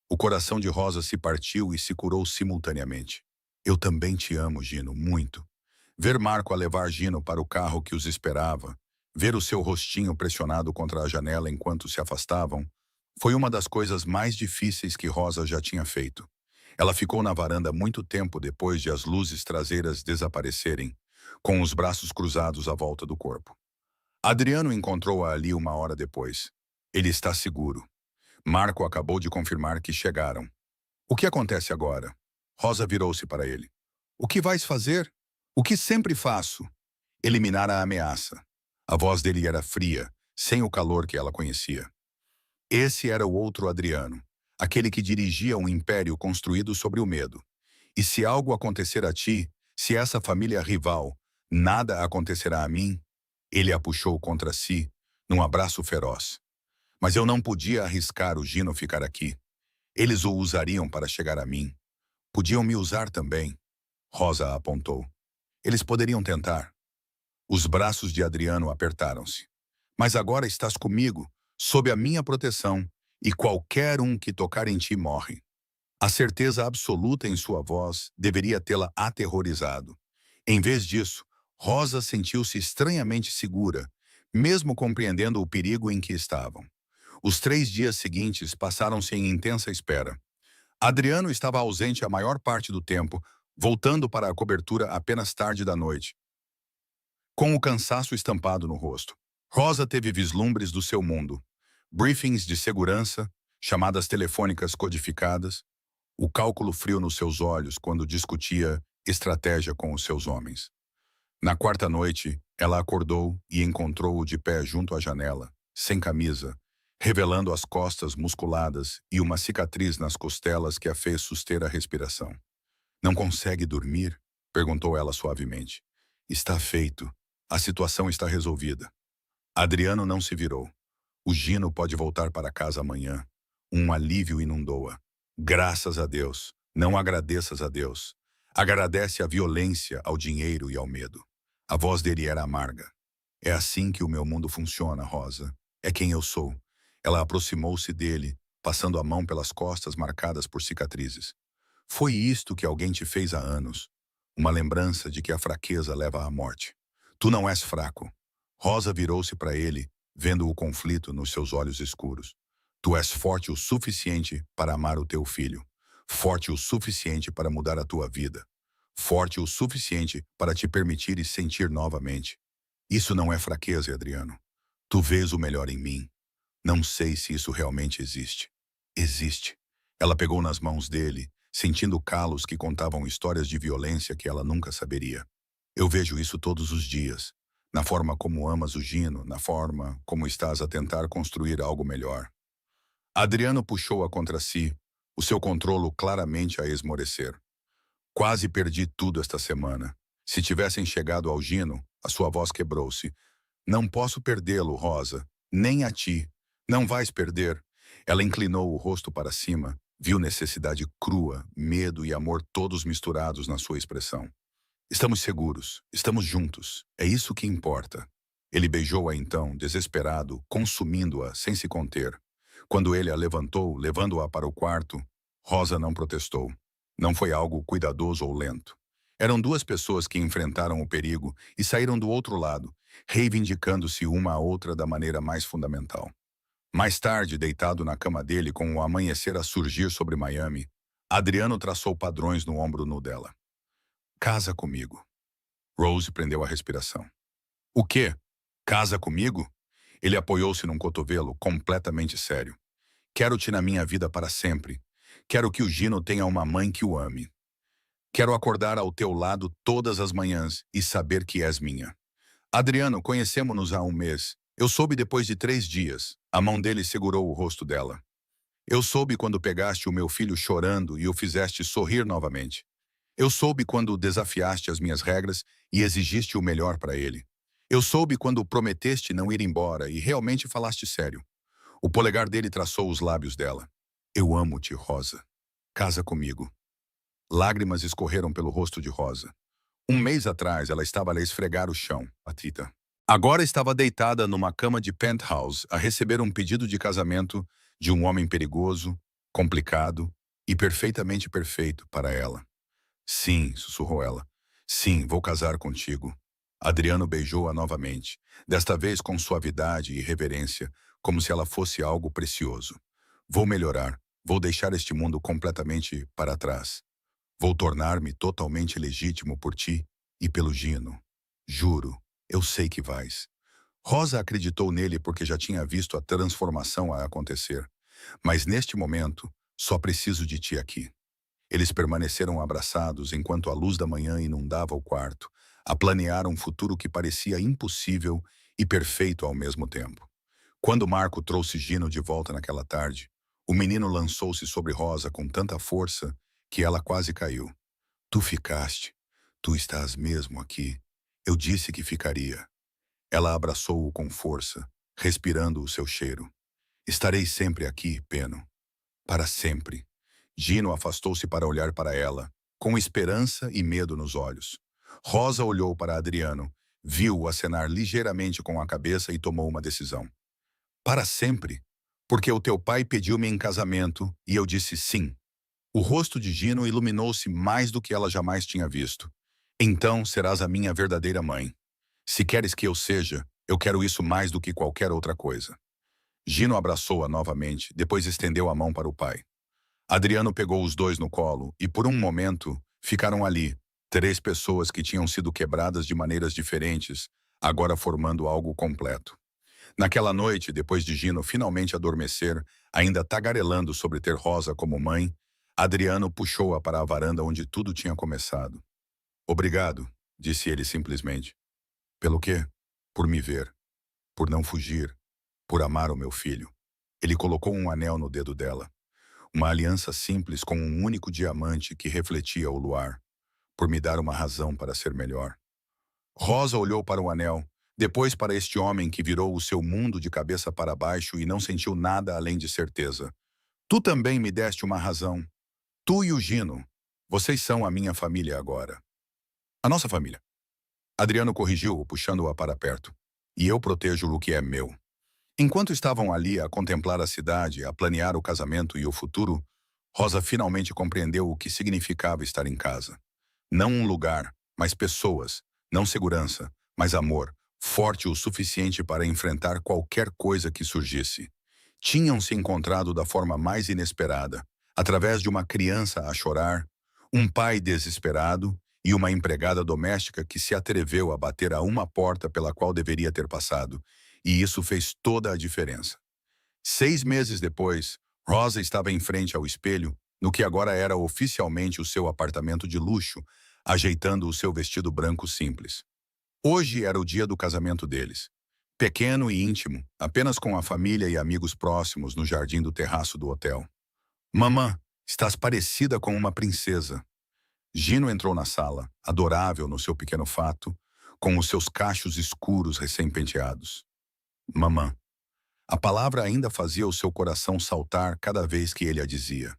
O coração de Rosa se partiu e se curou simultaneamente. Eu também te amo, Gino, muito. Ver Marco a levar Gino para o carro que os esperava, ver o seu rostinho pressionado contra a janela enquanto se afastavam, foi uma das coisas mais difíceis que Rosa já tinha feito. Ela ficou na varanda muito tempo depois de as luzes traseiras desaparecerem, com os braços cruzados à volta do corpo. Adriano encontrou-a ali 1 hora depois. Ele está seguro. Marco acabou de confirmar que chegaram. O que acontece agora? Rosa virou-se para ele. O que vais fazer? O que sempre faço? Eliminar a ameaça. A voz dele era fria, sem o calor que ela conhecia. Esse era o outro Adriano, aquele que dirigia um império construído sobre o medo. E se algo acontecer a ti, se essa família rival, nada acontecerá a mim? Ele a puxou contra si, num abraço feroz. Mas eu não podia arriscar o Gino ficar aqui. Eles o usariam para chegar a mim. Podiam me usar também. Rosa apontou. Eles poderiam tentar. Os braços de Adriano apertaram-se. Mas agora estás comigo, sob a minha proteção, e qualquer um que tocar em ti morre. A certeza absoluta em sua voz deveria tê-la aterrorizado. Em vez disso, Rosa sentiu-se estranhamente segura, mesmo compreendendo o perigo em que estavam. Os 3 dias seguintes passaram-se em intensa espera. Adriano estava ausente a maior parte do tempo, voltando para a cobertura apenas tarde da noite, com o cansaço estampado no rosto. Rosa teve vislumbres do seu mundo. Briefings de segurança, chamadas telefônicas codificadas, o cálculo frio nos seus olhos quando discutia estratégia com os seus homens. Na quarta noite, ela acordou e encontrou-o de pé junto à janela, sem camisa, revelando as costas musculadas e uma cicatriz nas costelas que a fez suster a respiração. "Não consegue dormir?" perguntou ela suavemente. "Está feito. A situação está resolvida." Adriano não se virou. "O Gino pode voltar para casa amanhã." Um alívio inundou-a. "Graças a Deus. Não agradeças a Deus. Agradece à violência, ao dinheiro e ao medo." A voz dele era amarga. "É assim que o meu mundo funciona, Rosa. É quem eu sou." Ela aproximou-se dele, passando a mão pelas costas marcadas por cicatrizes. "Foi isto que alguém te fez há anos. Uma lembrança de que a fraqueza leva à morte. Tu não és fraco." Rosa virou-se para ele, vendo o conflito nos seus olhos escuros. "Tu és forte o suficiente para amar o teu filho. Forte o suficiente para mudar a tua vida. Forte o suficiente para te permitir e sentir novamente. Isso não é fraqueza, Adriano. Tu vês o melhor em mim. Não sei se isso realmente existe." "Existe." Ela pegou nas mãos dele, sentindo calos que contavam histórias de violência que ela nunca saberia. "Eu vejo isso todos os dias. Na forma como amas o Gino, na forma como estás a tentar construir algo melhor." Adriano puxou-a contra si, o seu controlo claramente a esmorecer. "Quase perdi tudo esta semana. Se tivessem chegado ao Gino," a sua voz quebrou-se. "Não posso perdê-lo, Rosa. Nem a ti. Não vais perder." Ela inclinou o rosto para cima, viu necessidade crua, medo e amor todos misturados na sua expressão. "Estamos seguros. Estamos juntos. É isso que importa." Ele beijou-a então, desesperado, consumindo-a sem se conter. Quando ele a levantou, levando-a para o quarto, Rosa não protestou. Não foi algo cuidadoso ou lento. Eram duas pessoas que enfrentaram o perigo e saíram do outro lado, reivindicando-se uma à outra da maneira mais fundamental. Mais tarde, deitado na cama dele com o amanhecer a surgir sobre Miami, Adriano traçou padrões no ombro nu dela. "Casa comigo." Rose prendeu a respiração. "O quê? Casa comigo?" Ele apoiou-se num cotovelo, completamente sério. "Quero-te na minha vida para sempre. Quero que o Gino tenha uma mãe que o ame. Quero acordar ao teu lado todas as manhãs e saber que és minha." "Adriano, conhecemo-nos há um mês. Eu soube depois de 3 dias." A mão dele segurou o rosto dela. "Eu soube quando pegaste o meu filho chorando e o fizeste sorrir novamente. Eu soube quando desafiaste as minhas regras e exigiste o melhor para ele. Eu soube quando prometeste não ir embora e realmente falaste sério." O polegar dele traçou os lábios dela. "Eu amo-te, Rosa. Casa comigo." Lágrimas escorreram pelo rosto de Rosa. Um mês atrás, ela estava a lhe esfregar o chão, patita. Agora estava deitada numa cama de penthouse a receber um pedido de casamento de um homem perigoso, complicado e perfeitamente perfeito para ela. "Sim", sussurrou ela. "Sim, vou casar contigo." Adriano beijou-a novamente, desta vez com suavidade e reverência, como se ela fosse algo precioso. "Vou melhorar. Vou deixar este mundo completamente para trás. Vou tornar-me totalmente legítimo por ti e pelo Gino. Juro, eu sei que vais." Rosa acreditou nele porque já tinha visto a transformação a acontecer. "Mas neste momento, só preciso de ti aqui." Eles permaneceram abraçados enquanto a luz da manhã inundava o quarto, a planear um futuro que parecia impossível e perfeito ao mesmo tempo. Quando Marco trouxe Gino de volta naquela tarde, o menino lançou-se sobre Rosa com tanta força que ela quase caiu. "Tu ficaste. Tu estás mesmo aqui. Eu disse que ficaria." Ela abraçou-o com força, respirando o seu cheiro. Estarei sempre aqui, Peno. Para sempre. Gino afastou-se para olhar para ela, com esperança e medo nos olhos. Rosa olhou para Adriano, viu-o acenar ligeiramente com a cabeça e tomou uma decisão. Para sempre. Porque o teu pai pediu-me em casamento e eu disse sim. O rosto de Gino iluminou-se mais do que ela jamais tinha visto. Então serás a minha verdadeira mãe. Se queres que eu seja, eu quero isso mais do que qualquer outra coisa. Gino abraçou-a novamente, depois estendeu a mão para o pai. Adriano pegou os dois no colo e, por um momento, ficaram ali, três pessoas que tinham sido quebradas de maneiras diferentes, agora formando algo completo. Naquela noite, depois de Gino finalmente adormecer, ainda tagarelando sobre ter Rosa como mãe, Adriano puxou-a para a varanda onde tudo tinha começado. Obrigado, disse ele simplesmente. Pelo quê? Por me ver, por não fugir, por amar o meu filho. Ele colocou um anel no dedo dela. Uma aliança simples com um único diamante que refletia o luar, por me dar uma razão para ser melhor. Rosa olhou para o anel, depois para este homem que virou o seu mundo de cabeça para baixo e não sentiu nada além de certeza. Tu também me deste uma razão. Tu e o Gino. Vocês são a minha família agora. A nossa família. Adriano corrigiu-o, puxando-a para perto. E eu protejo o que é meu. Enquanto estavam ali a contemplar a cidade, a planear o casamento e o futuro, Rosa finalmente compreendeu o que significava estar em casa. Não um lugar, mas pessoas. Não segurança, mas amor, forte o suficiente para enfrentar qualquer coisa que surgisse. Tinham se encontrado da forma mais inesperada, através de uma criança a chorar, um pai desesperado e uma empregada doméstica que se atreveu a bater a uma porta pela qual deveria ter passado, e isso fez toda a diferença. 6 meses depois, Rosa estava em frente ao espelho, no que agora era oficialmente o seu apartamento de luxo, ajeitando o seu vestido branco simples. Hoje era o dia do casamento deles. Pequeno e íntimo, apenas com a família e amigos próximos no jardim do terraço do hotel. Mamã, estás parecida com uma princesa. Gino entrou na sala, adorável no seu pequeno fato, com os seus cachos escuros recém-penteados. Mamã. A palavra ainda fazia o seu coração saltar cada vez que ele a dizia.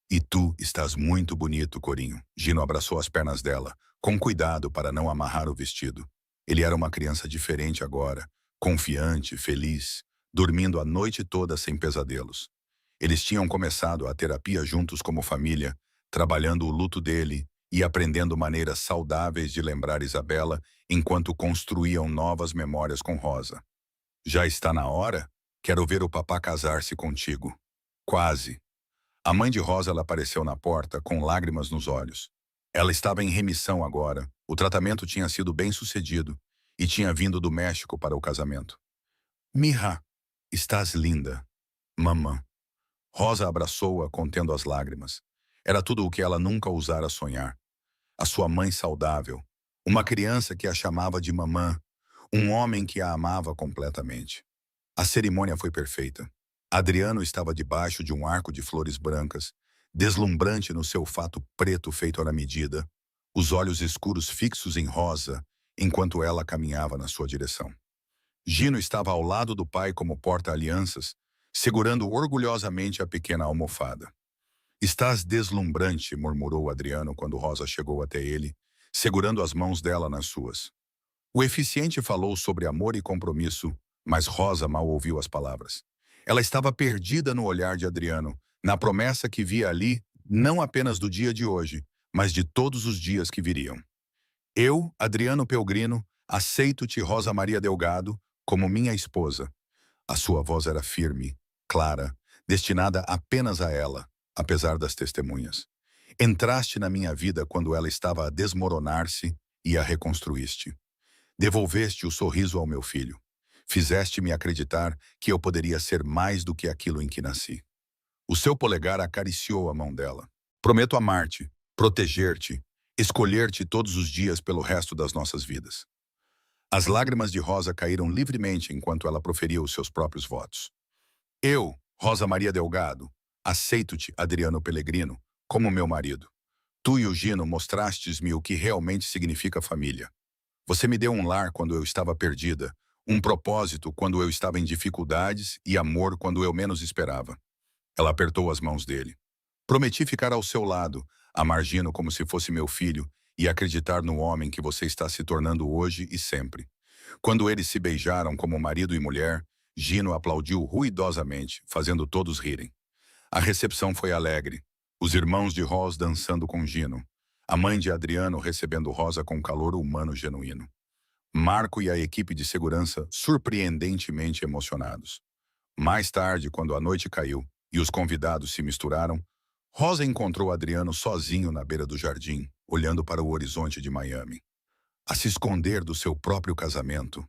E tu estás muito bonito, Corinho. Gino abraçou as pernas dela, com cuidado para não amarrar o vestido. Ele era uma criança diferente agora, confiante, feliz, dormindo a noite toda sem pesadelos. Eles tinham começado a terapia juntos como família, trabalhando o luto dele e aprendendo maneiras saudáveis de lembrar Isabela enquanto construíam novas memórias com Rosa. Já está na hora? Quero ver o papá casar-se contigo. Quase. A mãe de Rosa apareceu na porta, com lágrimas nos olhos. Ela estava em remissão agora, o tratamento tinha sido bem sucedido e tinha vindo do México para o casamento. Mija, estás linda. Mamã. Rosa abraçou-a, contendo as lágrimas. Era tudo o que ela nunca ousara sonhar. A sua mãe saudável, uma criança que a chamava de mamã, um homem que a amava completamente. A cerimônia foi perfeita. Adriano estava debaixo de um arco de flores brancas, deslumbrante no seu fato preto feito à medida, os olhos escuros fixos em Rosa, enquanto ela caminhava na sua direção. Gino estava ao lado do pai como porta-alianças, segurando orgulhosamente a pequena almofada. Estás deslumbrante, murmurou Adriano quando Rosa chegou até ele, segurando as mãos dela nas suas. O eficiente falou sobre amor e compromisso, mas Rosa mal ouviu as palavras. Ela estava perdida no olhar de Adriano, na promessa que via ali, não apenas do dia de hoje, mas de todos os dias que viriam. Eu, Adriano Pelgrino, aceito-te, Rosa Maria Delgado, como minha esposa. A sua voz era firme, clara, destinada apenas a ela, apesar das testemunhas. Entraste na minha vida quando ela estava a desmoronar-se e a reconstruíste. Devolveste o sorriso ao meu filho. Fizeste-me acreditar que eu poderia ser mais do que aquilo em que nasci. O seu polegar acariciou a mão dela. Prometo amar-te, proteger-te, escolher-te todos os dias pelo resto das nossas vidas. As lágrimas de Rosa caíram livremente enquanto ela proferia os seus próprios votos. Eu, Rosa Maria Delgado, aceito-te, Adriano Pellegrino, como meu marido. Tu e o Gino mostrastes-me o que realmente significa família. Você me deu um lar quando eu estava perdida, Um propósito quando eu estava em dificuldades e amor quando eu menos esperava. Ela apertou as mãos dele. Prometi ficar ao seu lado, amar Gino como se fosse meu filho e acreditar no homem que você está se tornando hoje e sempre. Quando eles se beijaram como marido e mulher, Gino aplaudiu ruidosamente, fazendo todos rirem. A recepção foi alegre. Os irmãos de Ross dançando com Gino. A mãe de Adriano recebendo Rosa com calor humano genuíno. Marco e a equipe de segurança surpreendentemente emocionados. Mais tarde, quando a noite caiu e os convidados se misturaram, Rosa encontrou Adriano sozinho na beira do jardim, olhando para o horizonte de Miami. A se esconder do seu próprio casamento.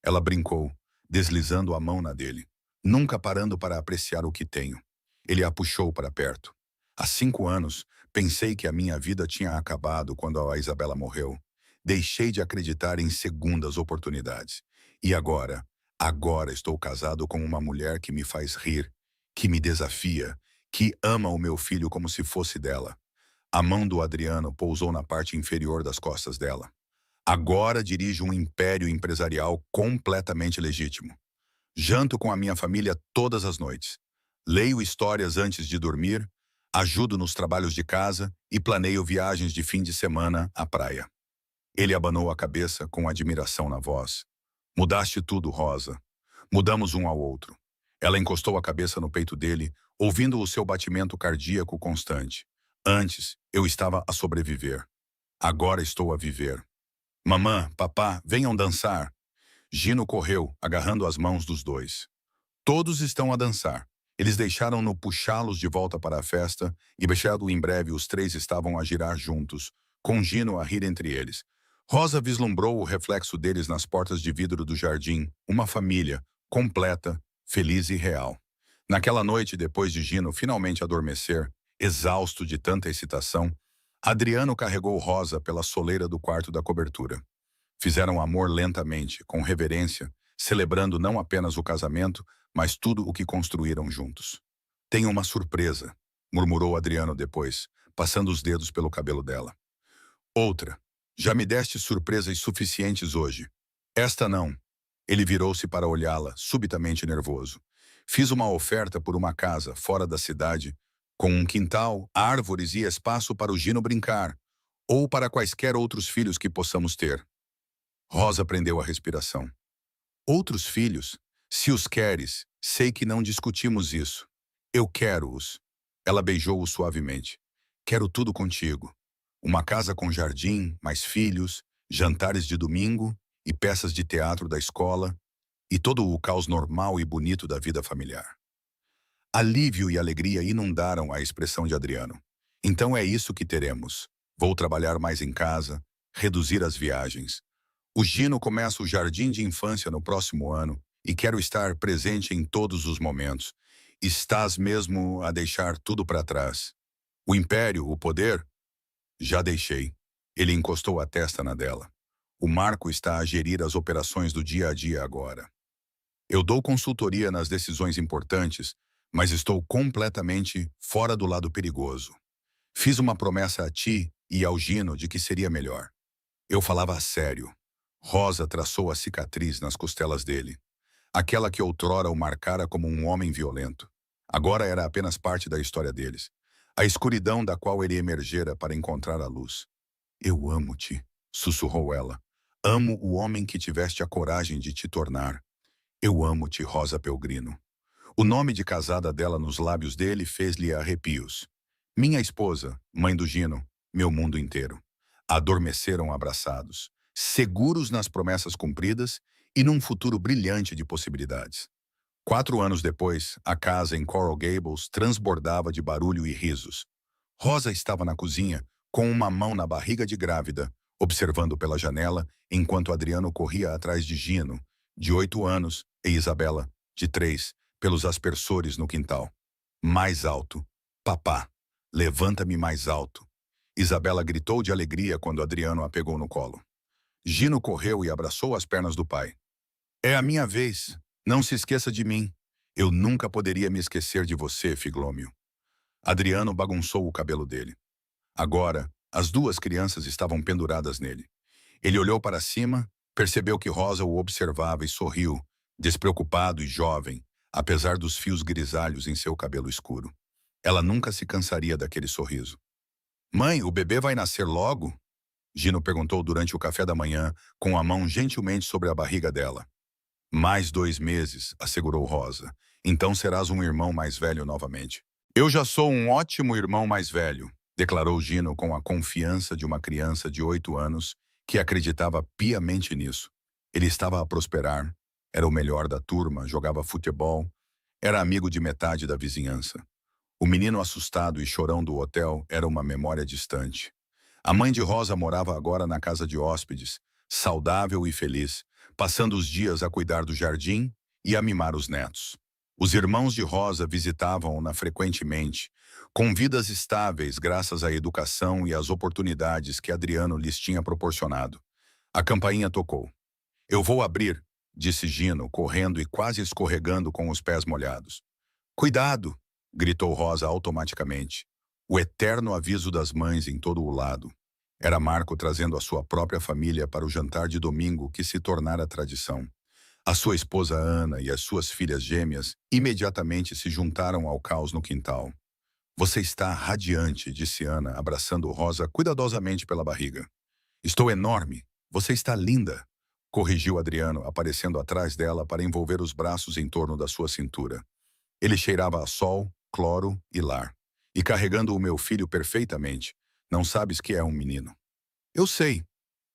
Ela brincou, deslizando a mão na dele, nunca parando para apreciar o que tenho. Ele a puxou para perto. Há 5 anos, pensei que a minha vida tinha acabado quando a Isabela morreu. Deixei de acreditar em segundas oportunidades. E agora estou casado com uma mulher que me faz rir, que me desafia, que ama o meu filho como se fosse dela. A mão do Adriano pousou na parte inferior das costas dela. Agora dirijo um império empresarial completamente legítimo. Janto com a minha família todas as noites. Leio histórias antes de dormir, ajudo nos trabalhos de casa e planeio viagens de fim de semana à praia. Ele abanou a cabeça com admiração na voz. Mudaste tudo, Rosa. Mudamos um ao outro. Ela encostou a cabeça no peito dele, ouvindo o seu batimento cardíaco constante. Antes, eu estava a sobreviver. Agora estou a viver. Mamã, papá, venham dançar. Gino correu, agarrando as mãos dos dois. Todos estão a dançar. Eles deixaram-no puxá-los de volta para a festa e, beijado em breve, os três estavam a girar juntos, com Gino a rir entre eles. Rosa vislumbrou o reflexo deles nas portas de vidro do jardim, uma família, completa, feliz e real. Naquela noite, depois de Gino finalmente adormecer, exausto de tanta excitação, Adriano carregou Rosa pela soleira do quarto da cobertura. Fizeram amor lentamente, com reverência, celebrando não apenas o casamento, mas tudo o que construíram juntos. Tenho uma surpresa, murmurou Adriano depois, passando os dedos pelo cabelo dela. Outra. Já me deste surpresas suficientes hoje. Esta não. Ele virou-se para olhá-la, subitamente nervoso. Fiz uma oferta por uma casa fora da cidade, com um quintal, árvores e espaço para o Gino brincar, ou para quaisquer outros filhos que possamos ter. Rosa prendeu a respiração. Outros filhos? Se os queres, sei que não discutimos isso. Eu quero-os. Ela beijou-o suavemente. Quero tudo contigo. Uma casa com jardim, mais filhos, jantares de domingo e peças de teatro da escola, e todo o caos normal e bonito da vida familiar. Alívio e alegria inundaram a expressão de Adriano. Então é isso que teremos. Vou trabalhar mais em casa, reduzir as viagens. O Gino começa o jardim de infância no próximo ano e quero estar presente em todos os momentos. Estás mesmo a deixar tudo para trás. O império, o poder? Já deixei. Ele encostou a testa na dela. O Marco está a gerir as operações do dia a dia agora. Eu dou consultoria nas decisões importantes, mas estou completamente fora do lado perigoso. Fiz uma promessa a ti e ao Gino de que seria melhor. Eu falava a sério. Rosa traçou a cicatriz nas costelas dele. Aquela que outrora o marcara como um homem violento. Agora era apenas parte da história deles. A escuridão da qual ele emergera para encontrar a luz. Eu amo-te, sussurrou ela. Amo o homem que tiveste a coragem de te tornar. Eu amo-te, Rosa Pelgrino. O nome de casada dela nos lábios dele fez-lhe arrepios. Minha esposa, mãe do Gino, meu mundo inteiro. Adormeceram abraçados, seguros nas promessas cumpridas e num futuro brilhante de possibilidades. 4 anos depois, a casa em Coral Gables transbordava de barulho e risos. Rosa estava na cozinha, com uma mão na barriga de grávida, observando pela janela, enquanto Adriano corria atrás de Gino, de 8 anos, e Isabela, de 3, pelos aspersores no quintal. Mais alto. Papá, levanta-me mais alto. Isabela gritou de alegria quando Adriano a pegou no colo. Gino correu e abraçou as pernas do pai. É a minha vez. Não se esqueça de mim. Eu nunca poderia me esquecer de você, Figlômio. Adriano bagunçou o cabelo dele. Agora, as 2 crianças estavam penduradas nele. Ele olhou para cima, Percebeu que Rosa o observava e sorriu, despreocupado e jovem, apesar dos fios grisalhos em seu cabelo escuro. Ela nunca se cansaria daquele sorriso. Mãe, o bebê vai nascer logo? Gino perguntou durante o café da manhã, com a mão gentilmente sobre a barriga dela. Mais 2 meses, assegurou Rosa. Então serás um irmão mais velho novamente. Eu já sou um ótimo irmão mais velho, declarou Gino com a confiança de uma criança de 8 anos que acreditava piamente nisso. Ele estava a prosperar, era o melhor da turma, jogava futebol, era amigo de metade da vizinhança. O menino assustado e chorão do hotel era uma memória distante. A mãe de Rosa morava agora na casa de hóspedes, saudável e feliz, passando os dias a cuidar do jardim e a mimar os netos. Os irmãos de Rosa visitavam-na frequentemente, com vidas estáveis graças à educação e às oportunidades que Adriano lhes tinha proporcionado. A campainha tocou. Eu vou abrir, disse Gino, correndo e quase escorregando com os pés molhados. Cuidado! Gritou Rosa automaticamente. O eterno aviso das mães em todo o lado. Era Marco trazendo a sua própria família para o jantar de domingo que se tornara tradição. A sua esposa Ana e as suas filhas gêmeas imediatamente se juntaram ao caos no quintal. Você está radiante, disse Ana, abraçando Rosa cuidadosamente pela barriga. Estou enorme. Você está linda, corrigiu Adriano, aparecendo atrás dela para envolver os braços em torno da sua cintura. Ele cheirava a sol, cloro e lar. E carregando o meu filho perfeitamente. Não sabes que é um menino. Eu sei.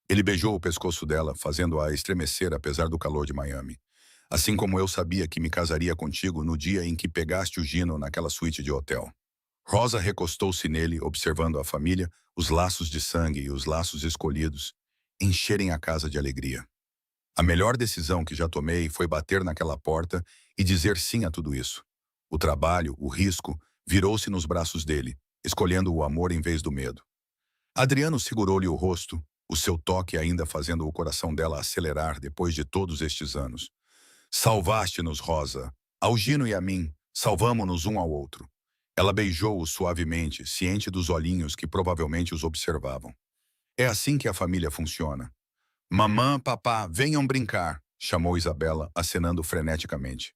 Ele beijou o pescoço dela, fazendo-a estremecer apesar do calor de Miami. Assim como eu sabia que me casaria contigo no dia em que pegaste o Gino naquela suíte de hotel. Rosa recostou-se nele, observando a família, os laços de sangue e os laços escolhidos, encherem a casa de alegria. A melhor decisão que já tomei foi bater naquela porta e dizer sim a tudo isso. O trabalho, o risco, virou-se nos braços dele, escolhendo o amor em vez do medo. Adriano segurou-lhe o rosto, o seu toque ainda fazendo o coração dela acelerar depois de todos estes anos. Salvaste-nos, Rosa. Ao Gino e a mim, salvamo-nos um ao outro. Ela beijou-o suavemente, ciente dos olhinhos que provavelmente os observavam. É assim que a família funciona. Mamã, papá, venham brincar, chamou Isabela, acenando freneticamente.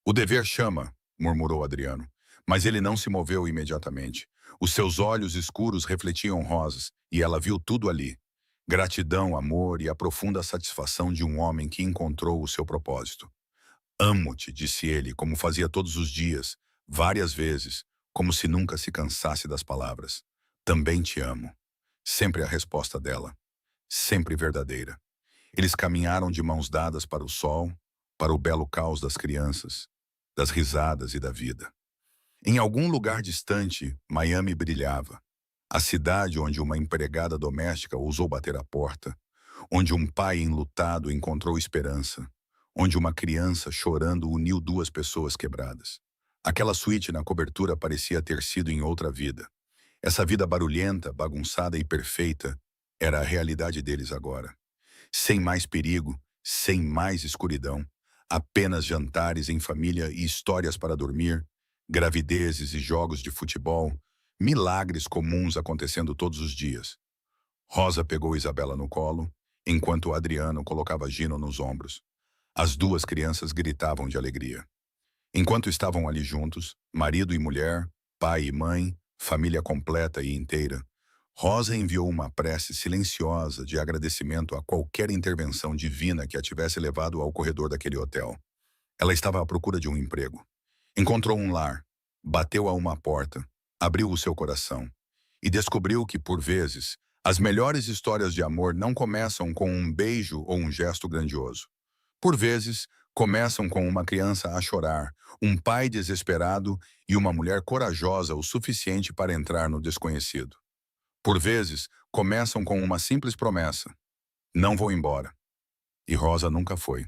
O dever chama, murmurou Adriano, mas ele não se moveu imediatamente. Os seus olhos escuros refletiam rosas, e ela viu tudo ali. Gratidão, amor e a profunda satisfação de um homem que encontrou o seu propósito. Amo-te, disse ele, como fazia todos os dias, várias vezes, como se nunca se cansasse das palavras. Também te amo. Sempre a resposta dela. Sempre verdadeira. Eles caminharam de mãos dadas para o sol, para o belo caos das crianças, das risadas e da vida. Em algum lugar distante, Miami brilhava. A cidade onde uma empregada doméstica ousou bater a porta, onde um pai enlutado encontrou esperança, onde uma criança chorando uniu duas pessoas quebradas. Aquela suíte na cobertura parecia ter sido em outra vida. Essa vida barulhenta, bagunçada e perfeita era a realidade deles agora. Sem mais perigo, sem mais escuridão, apenas jantares em família e histórias para dormir, gravidezes e jogos de futebol, milagres comuns acontecendo todos os dias. Rosa pegou Isabela no colo, enquanto Adriano colocava Gino nos ombros. As duas crianças gritavam de alegria. Enquanto estavam ali juntos, marido e mulher, pai e mãe, família completa e inteira, Rosa enviou uma prece silenciosa de agradecimento a qualquer intervenção divina que a tivesse levado ao corredor daquele hotel. Ela estava à procura de um emprego. Encontrou um lar, bateu a uma porta, abriu o seu coração e descobriu que, por vezes, as melhores histórias de amor não começam com um beijo ou um gesto grandioso. Por vezes, começam com uma criança a chorar, um pai desesperado e uma mulher corajosa o suficiente para entrar no desconhecido. Por vezes, começam com uma simples promessa. Não vou embora. E Rosa nunca foi.